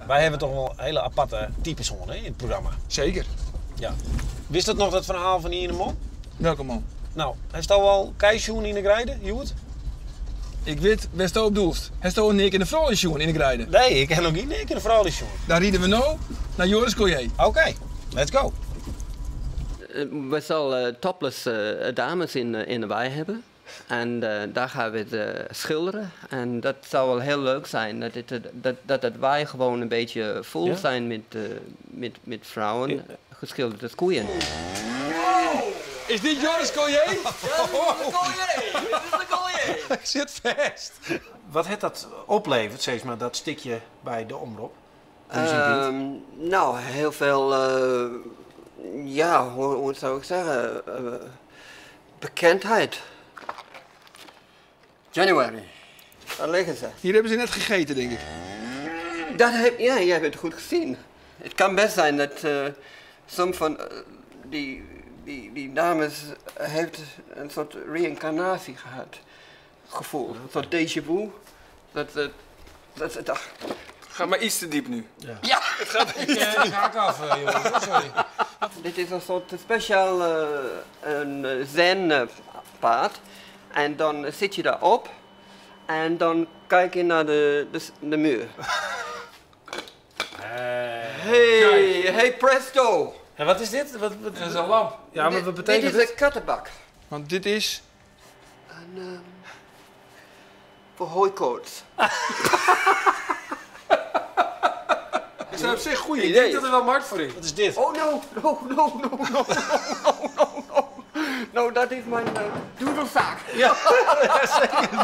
Wij hebben toch wel hele aparte types honden in het programma. Zeker. Ja. Wist het nog dat verhaal van Ian de Mol? Welke man? Nou, hij staat al keisjoen in de grijden, Joet? Ik weet waar je op doelst. Hij staat een in de vrouwensjoen in de grijden. Nee, ik ken nog niet in de vrouwelijke joen. Daar rieden we nou naar Joris Collier. Oké, let's go. We zullen topless dames in de wei hebben. En daar gaan we het schilderen. En dat zou wel heel leuk zijn. Dat het wei gewoon een beetje vol zijn met vrouwen. Geschilderde koeien. Is dit Joris Collier? Ja, dit is de Collier. Ik zit vast. Wat heeft dat opleverd, steeds maar dat stukje bij de omroep? Nou, heel veel, ja, hoe zou ik zeggen, bekendheid. January, daar liggen ze. Hier hebben ze net gegeten, denk ik. Ja, je hebt het goed gezien. Het kan best zijn dat soms van die dames heeft een soort reïncarnatie gehad. Gevoel, een soort déjà vu. Dat ze dacht. Ga maar iets te diep nu. Ja! Ik haak af, jongens. Sorry. Dit is een soort speciaal zen-paard. En dan zit je daarop en dan kijk je naar de muur. Hey presto! En wat is dit? Wat, Dat is een lamp. ja, maar wat betekent dit is het? een kattenbak. Want dit is... Voor hooikoorts. Dat is op zich goed. Ik denk dat er wel markt voor is. Wat is dit? Oh no. No, dat is mijn doedelzak. Ja, zeker.